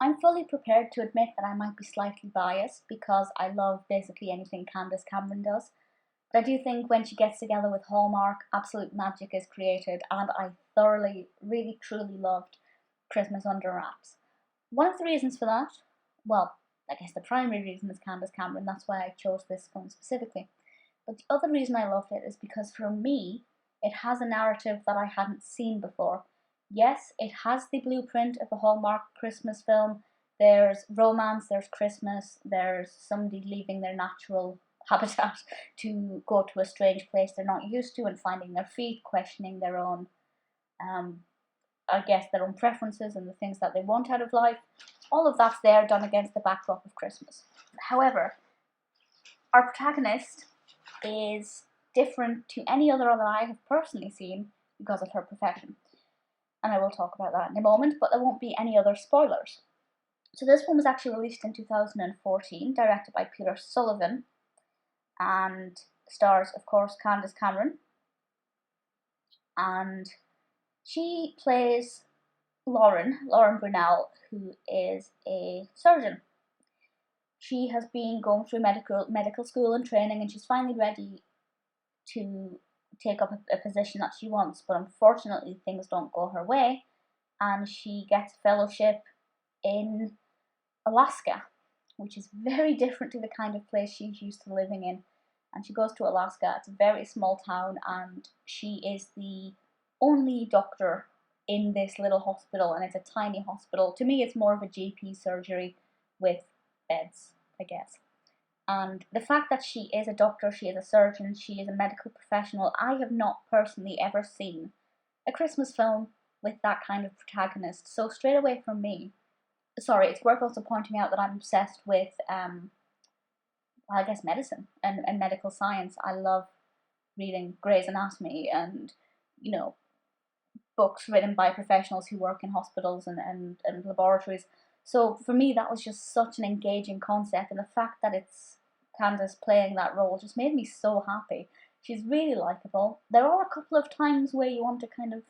I'm fully prepared to admit that I might be slightly biased because I love basically anything Candace Cameron does. But I do think when she gets together with Hallmark, absolute magic is created, and I thoroughly, really, truly loved Christmas Under Wraps. One of the reasons for that, well, I guess the primary reason is Candace Cameron, that's why I chose this film specifically. But the other reason I loved it is because for me, it has a narrative that I hadn't seen before. Yes, it has the blueprint of a Hallmark Christmas film. There's romance, there's Christmas, there's somebody leaving their natural habitat to go to a strange place they're not used to and finding their feet, questioning their own, I guess, their own preferences and the things that they want out of life. All of that's there done against the backdrop of Christmas. However, our protagonist is different to any other that I have personally seen because of her profession. And I will talk about that in a moment, but there won't be any other spoilers. So this one was actually released in 2014, directed by Peter Sullivan, and stars, of course, Candace Cameron. And she plays Lauren Brunell, who is a surgeon. She has been going through medical school and training, and she's finally ready to take up a position that she wants, but unfortunately things don't go her way, and she gets a fellowship in Alaska, which is very different to the kind of place she's used to living in. And she goes to Alaska. It's a very small town, and she is the only doctor in this little hospital, and it's a tiny hospital. To me, it's more of a GP surgery with beds, I guess. And the fact that she is a doctor, she is a surgeon, she is a medical professional, I have not personally ever seen a Christmas film with that kind of protagonist. So straight away from me, sorry, it's worth also pointing out that I'm obsessed with, I guess, medicine and medical science. I love reading Grey's Anatomy and, you know, books written by professionals who work in hospitals and laboratories. So for me, that was just such an engaging concept, and the fact that it's Candace playing that role just made me so happy. She's really likable. There are a couple of times where you want to kind of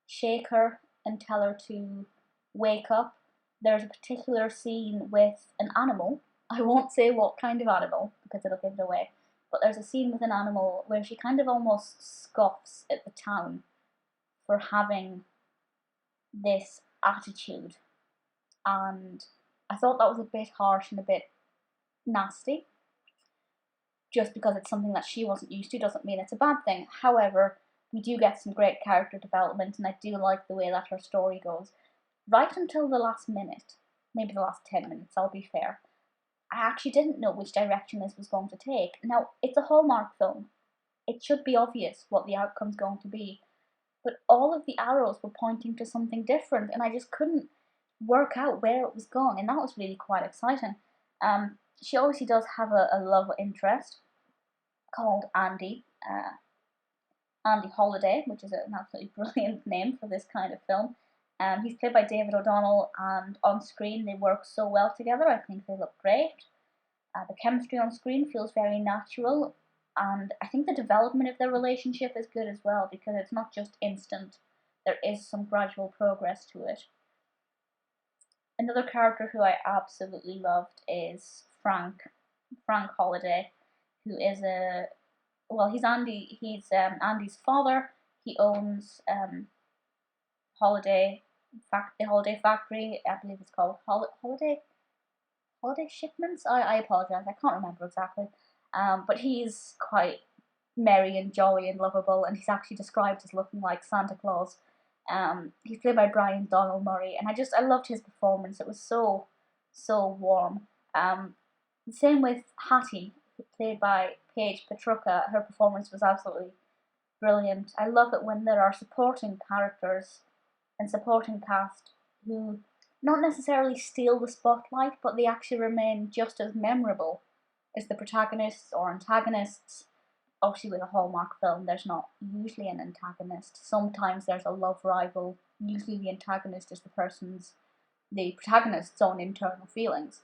shake her and tell her to wake up. There's a particular scene with an animal. I won't say what kind of animal because it'll give it away. But there's a scene with an animal where she kind of almost scoffs at the town for having this attitude. And I thought that was a bit harsh and a bit nasty. Just because it's something that she wasn't used to doesn't mean it's a bad thing. However, we do get some great character development, and I do like the way that her story goes. Right until the last minute, maybe the last 10 minutes, I'll be fair, I actually didn't know which direction this was going to take. Now, it's a Hallmark film. It should be obvious what the outcome's going to be. But all of the arrows were pointing to something different, and I just couldn't work out where it was going, and that was really quite exciting. She obviously does have a love interest called Andy Holliday, which is an absolutely brilliant name for this kind of film. He's played by David O'Donnell, and on screen they work so well together. I think they look great. The chemistry on screen feels very natural, and I think the development of their relationship is good as well, because it's not just instant. There is some gradual progress to it. Another character who I absolutely loved is Frank Holliday, who is he's Andy's father. He owns the Holiday Factory. I believe it's called Holiday Shipments. I apologize, I can't remember exactly. But he's quite merry and jolly and lovable, and he's actually described as looking like Santa Claus. He's played by Doyle-Murray, and I loved his performance. It was so warm. Same with Hattie, played by Petrucka. Her performance was absolutely brilliant. I love it when there are supporting characters and supporting cast who not necessarily steal the spotlight, but they actually remain just as memorable as the protagonists or antagonists. Obviously, with a Hallmark film, there's not usually an antagonist. Sometimes there's a love rival. Usually the antagonist is the protagonist's own internal feelings.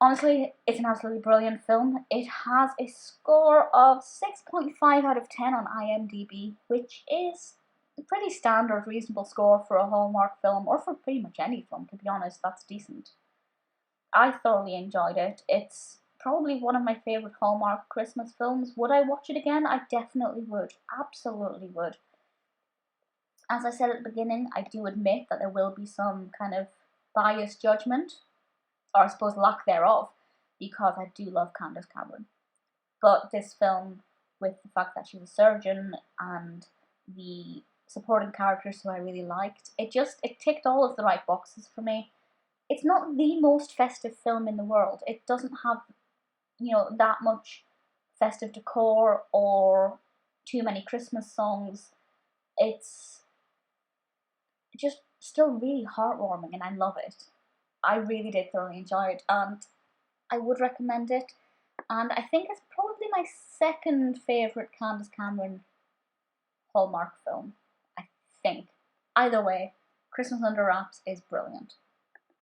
Honestly, it's an absolutely brilliant film. It has a score of 6.5 out of 10 on IMDb, which is pretty standard, reasonable score for a Hallmark film, or for pretty much any film, to be honest. That's decent. I thoroughly enjoyed it. It's probably one of my favourite Hallmark Christmas films. Would I watch it again? I definitely would. Absolutely would. As I said at the beginning, I do admit that there will be some kind of biased judgment, or I suppose lack thereof, because I do love Candace Cameron. But this film, with the fact that she's a surgeon and the supporting characters who I really liked, it ticked all of the right boxes for me. It's not the most festive film in the world. It doesn't have, that much festive decor or too many Christmas songs. It's just still really heartwarming, and I love it. I really did thoroughly enjoy it, and I would recommend it. And I think it's probably my second favourite Candace Cameron Hallmark film, I think. Either way, Christmas Under Wraps is brilliant.